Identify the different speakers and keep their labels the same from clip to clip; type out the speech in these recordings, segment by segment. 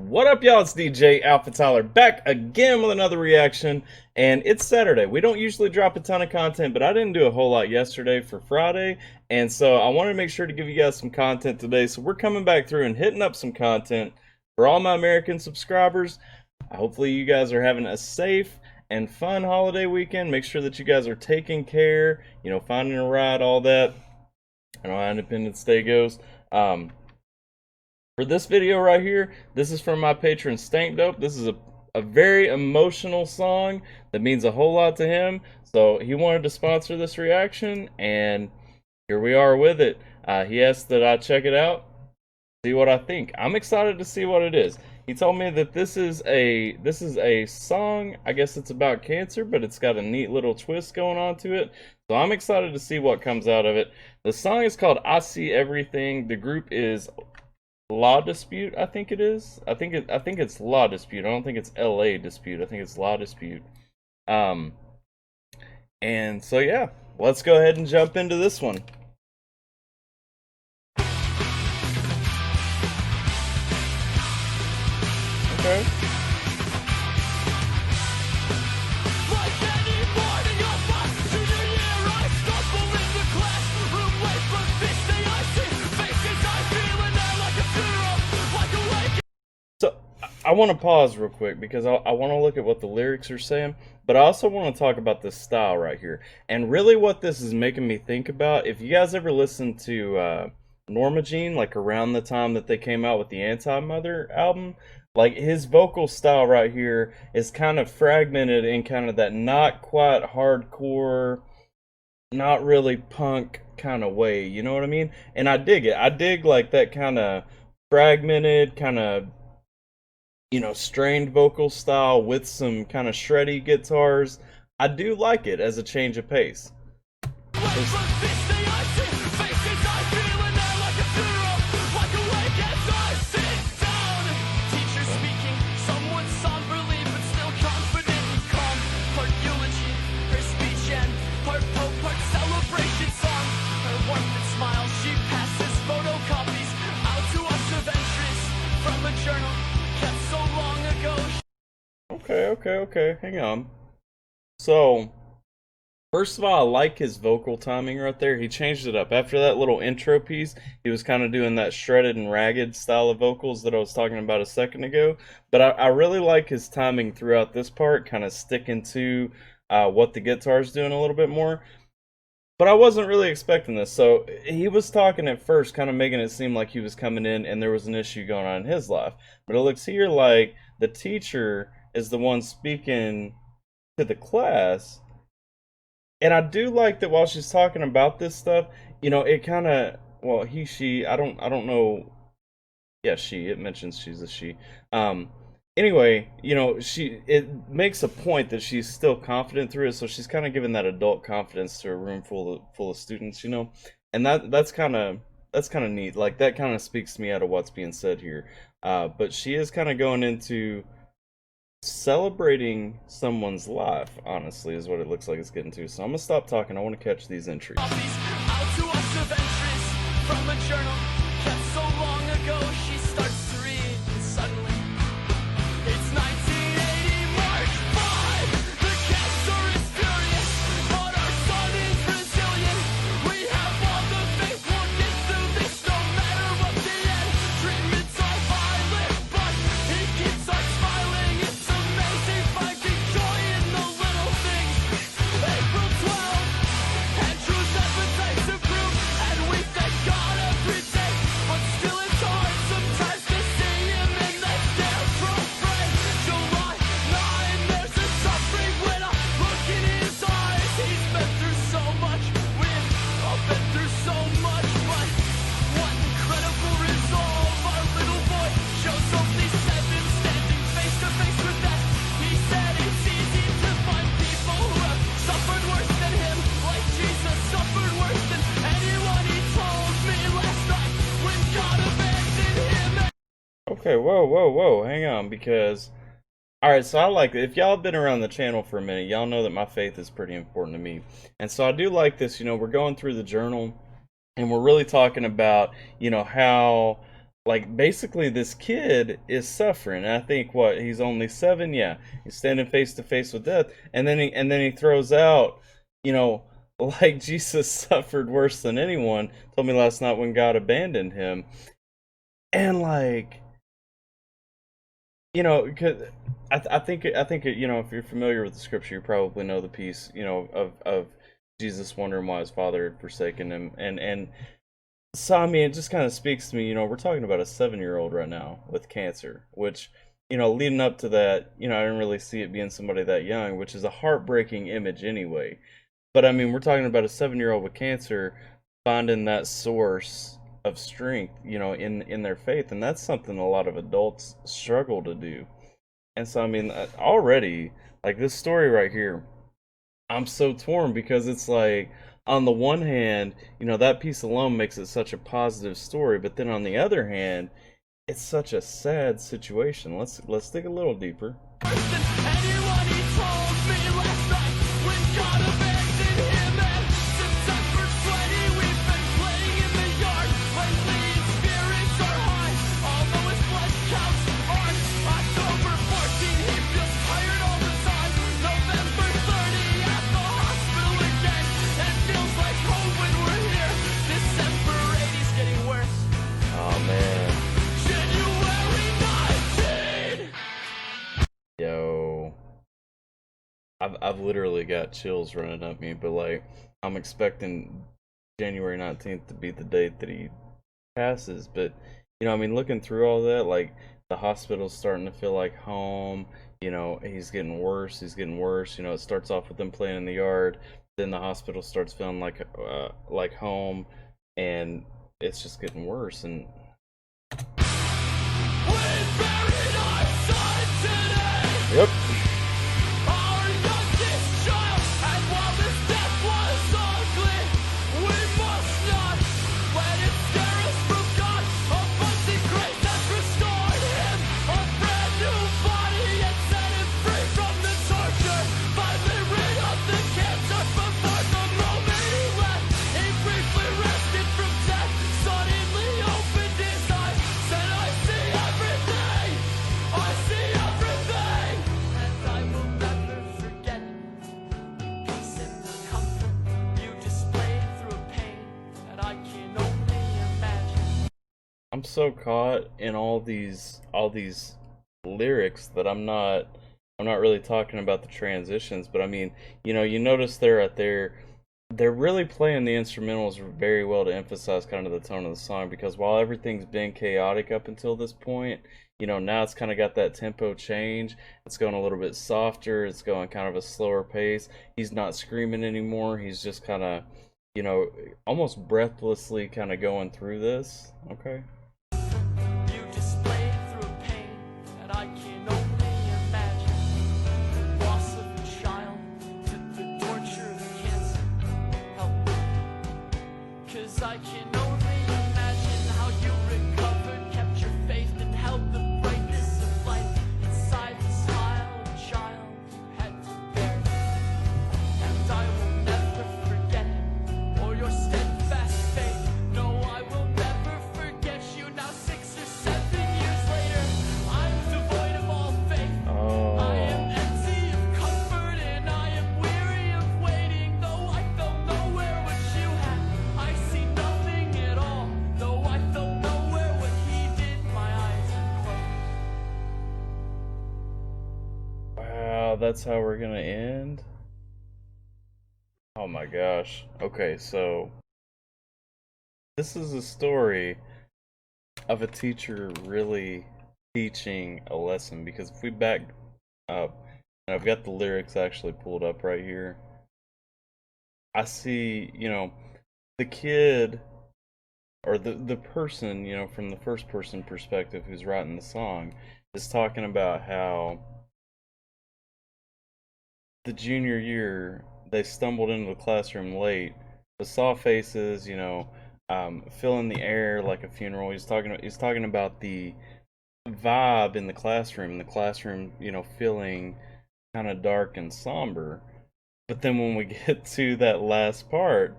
Speaker 1: What up, y'all? It's DJ AlphaTyler back again with another reaction, and it's Saturday. We don't usually drop a ton of content, but I didn't do a whole lot yesterday for Friday, and so I wanted to make sure to give you guys some content today. So we're coming back through and hitting up some content for all my American subscribers. Hopefully you guys are having a safe and fun holiday weekend. Make sure that you guys are taking care, finding a ride, all that. I know how Independence Day goes. For this video right here, this is from my patron StankDope. This is a very emotional song that means a whole lot to him. So he wanted to sponsor this reaction, and here we are with it. He asked that I check it out, see what I think. I'm excited to see what it is. He told me that this is a song. I guess it's about cancer, but it's got a neat little twist going on to it. So I'm excited to see what comes out of it. The song is called I See Everything. The group is Law Dispute, I think it is. I think it's Law Dispute. I don't think it's LA Dispute. I think it's Law Dispute. And so yeah, let's go ahead and jump into this one. Okay. So I want to pause real quick because I want to look at what the lyrics are saying, but I also want to talk about this style right here. And really what this is making me think about, if you guys ever listened to Norma Jean, like around the time that they came out with the Anti-Mother album, like his vocal style right here is kind of fragmented in kind of that not quite hardcore, not really punk kind of way, you know what I mean? And I dig it. I dig like that kind of fragmented, kind of strained vocal style with some kind of shreddy guitars. I do like it as a change of pace. Okay, hang on. So, first of all, I like his vocal timing right there. He changed it up. After that little intro piece, he was kind of doing that shredded and ragged style of vocals that I was talking about a second ago. But I really like his timing throughout this part, kind of sticking to what the guitar's doing a little bit more. But I wasn't really expecting this. So, he was talking at first, kind of making it seem like he was coming in and there was an issue going on in his life. But it looks here like the teacher is the one speaking to the class, and I do like that while she's talking about this stuff, it kind of, well, he, she, I don't know, yeah, she, it mentions she's a she, anyway, it makes a point that she's still confident through it, so she's kind of giving that adult confidence to a room full of students, and that's kind of neat. Like, that kind of speaks to me out of what's being said here, but she is kind of going into celebrating someone's life, honestly, is what it looks like it's getting to. So I'm gonna stop talking. I want to catch these entries. Okay, whoa, hang on, because alright, so I like it. If y'all have been around the channel for a minute, y'all know that my faith is pretty important to me. And so I do like this, we're going through the journal, and we're really talking about, how like basically this kid is suffering. And I think what, he's only 7, yeah. He's standing face to face with death, and then he throws out, you know, like Jesus suffered worse than anyone. Told me last night when God abandoned him. And like, you know, cause I think you know, if you're familiar with the scripture, you probably know the piece, you know, of Jesus wondering why his father had forsaken him, and so I mean, it just kind of speaks to me. You know, we're talking about a 7-year-old right now with cancer, which, you know, leading up to that, you know, I didn't really see it being somebody that young, which is a heartbreaking image anyway. But I mean, we're talking about a 7-year-old with cancer finding that source of strength, you know, in their faith, and that's something a lot of adults struggle to do. And so I mean, already, like this story right here, I'm so torn because it's like, on the one hand, you know, that piece alone makes it such a positive story, but then on the other hand, it's such a sad situation. Let's dig a little deeper. Oh man. Yo. I've literally got chills running up me, but like I'm expecting January 19th to be the date that he passes. But you know, I mean, looking through all that, like the hospital's starting to feel like home. You know, he's getting worse. He's getting worse. You know, it starts off with them playing in the yard, then the hospital starts feeling like home, and it's just getting worse. And yep. I'm so caught in all these lyrics that I'm not really talking about the transitions, but I mean, you know, you notice they're really playing the instrumentals very well to emphasize kind of the tone of the song, because while everything's been chaotic up until this point, you know, now it's kind of got that tempo change. It's going a little bit softer, it's going kind of a slower pace. He's not screaming anymore. He's just kind of, you know, almost breathlessly kind of going through this. Okay.
Speaker 2: I can only imagine how you recovered, kept your faith, and held the brightness of life inside the smile of a child you had to bear. And I will never forget it, or your steadfast faith. No, I will never forget you. Now 6 or 7 years later, I'm devoid of all faith. I am empty of comfort, and I am weary of waiting. Though I felt nowhere what you had, I see nothing at all. Though I felt nowhere what he did, my eyes are closed.
Speaker 1: Wow, that's how we're gonna end? Oh my gosh. Okay, so this is a story of a teacher really teaching a lesson, because if we back up, and I've got the lyrics actually pulled up right here, I see, you know, the kid, or the person, you know, from the first person perspective who's writing the song, is talking about how the junior year they stumbled into the classroom late, but saw faces, you know, filling the air like a funeral. He's talking about the vibe in the classroom, you know, feeling kind of dark and somber. But then when we get to that last part,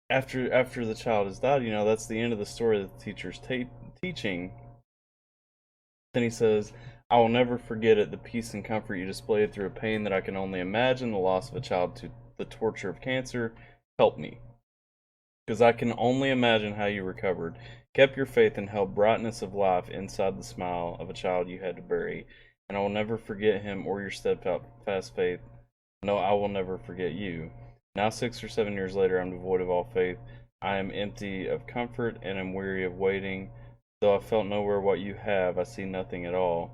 Speaker 1: after the child has died, you know, that's the end of the story that the teacher's teaching. Then he says, I will never forget it, the peace and comfort you displayed through a pain that I can only imagine, the loss of a child to the torture of cancer. Help me. Because I can only imagine how you recovered, kept your faith, and held brightness of life inside the smile of a child you had to bury. And I will never forget him or your steadfast faith. No, I will never forget you. Now 6 or 7 years later, I'm devoid of all faith. I am empty of comfort and am weary of waiting. Though I felt nowhere what you have, I see nothing at all.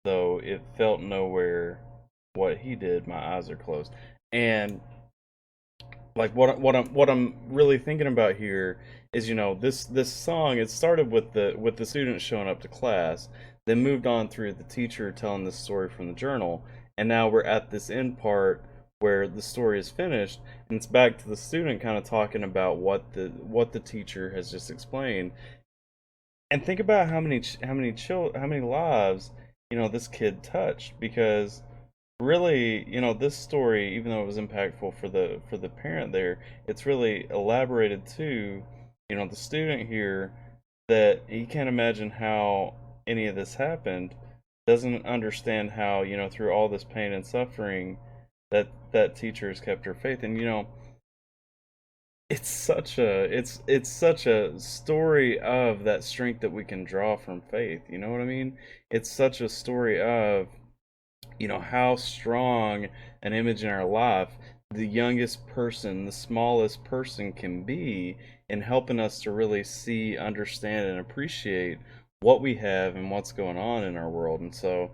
Speaker 1: Though it felt nowhere what he did, my eyes are closed. And like what I'm really thinking about here is, this song, it started with the students showing up to class, then moved on through the teacher telling this story from the journal, and now we're at this end part where the story is finished, and it's back to the student kind of talking about what the teacher has just explained. And think about how many lives this kid touched, because really, this story, even though it was impactful for the parent there, it's really elaborated to the student here, that he can't imagine how any of this happened, doesn't understand how through all this pain and suffering that teacher has kept her faith. And it's such a story of that strength that we can draw from faith. You know what I mean? It's such a story of how strong an image in our life the youngest person, the smallest person can be in helping us to really see, understand, and appreciate what we have and what's going on in our world. And so,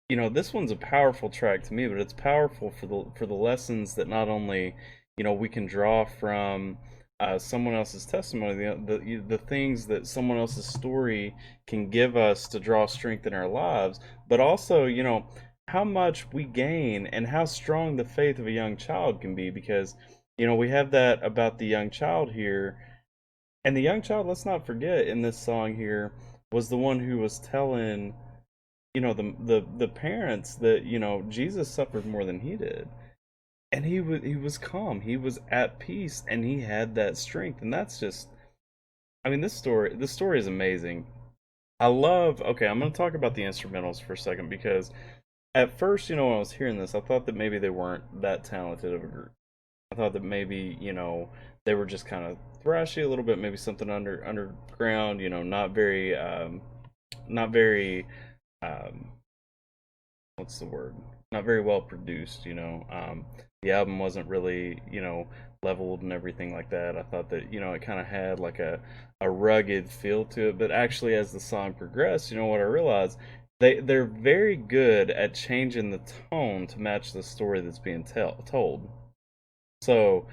Speaker 1: this one's a powerful track to me, but it's powerful for the lessons that not only we can draw from someone else's testimony, the things that someone else's story can give us to draw strength in our lives, but also how much we gain and how strong the faith of a young child can be. Because we have that about the young child here, and the young child, let's not forget, in this song here, was the one who was telling the parents that Jesus suffered more than he did, and he was calm, he was at peace, and he had that strength. And that's just, I mean, this story is amazing. Okay, I'm going to talk about the instrumentals for a second, because at first, when I was hearing this, I thought that maybe they weren't that talented of a group. I thought that maybe, they were just kind of thrashy a little bit, maybe something underground, not very, um, what's the word? Not very well produced. The album wasn't really, leveled and everything like that. I thought that, it kind of had like a rugged feel to it. But actually, as the song progressed, what I realized, they're very good at changing the tone to match the story that's being told. So,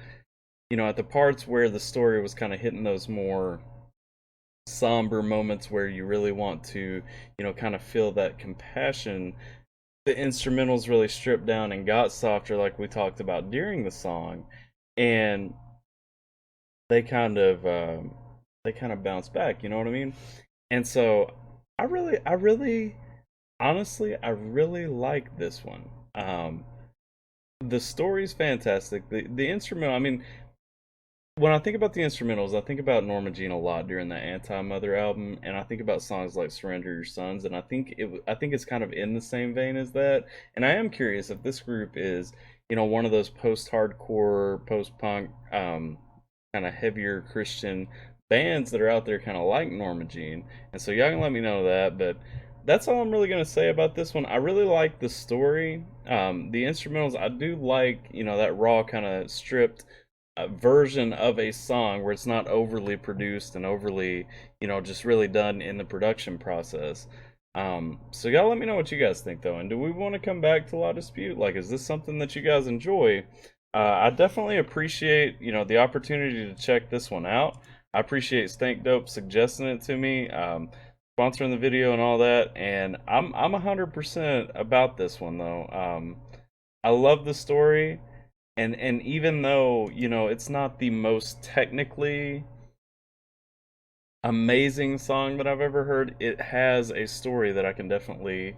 Speaker 1: at the parts where the story was kind of hitting those more somber moments where you really want to, kind of feel that compassion, the instrumentals really stripped down and got softer, like we talked about during the song, and they kind of bounce back. You know what I mean? And so I really, honestly, I really like this one. The story's fantastic. The instrumental, I mean, when I think about the instrumentals, I think about Norma Jean a lot during the Anti-Mother album, and I think about songs like "Surrender Your Sons," and I think it's kind of in the same vein as that. And I am curious if this group is, one of those post-hardcore, post-punk, kind of heavier Christian bands that are out there, kind of like Norma Jean. And so y'all can let me know that. But that's all I'm really gonna say about this one. I really like the story. The instrumentals, I do like, that raw kind of stripped version of a song where it's not overly produced and overly, just really done in the production process. So y'all let me know what you guys think, though. And do we want to come back to La Dispute? Like, is this something that you guys enjoy? I definitely appreciate, the opportunity to check this one out. I appreciate StankDope suggesting it to me, sponsoring the video and all that. And I'm 100% about this one, though. I love the story. And even though, it's not the most technically amazing song that I've ever heard, it has a story that I can definitely,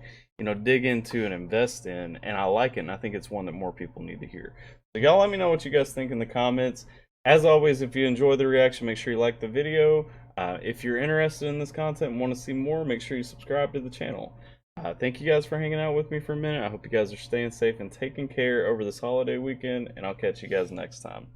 Speaker 1: dig into and invest in, and I like it, and I think it's one that more people need to hear. So y'all let me know what you guys think in the comments. As always, if you enjoy the reaction, make sure you like the video. If you're interested in this content and want to see more, make sure you subscribe to the channel. Thank you guys for hanging out with me for a minute. I hope you guys are staying safe and taking care over this holiday weekend, and I'll catch you guys next time.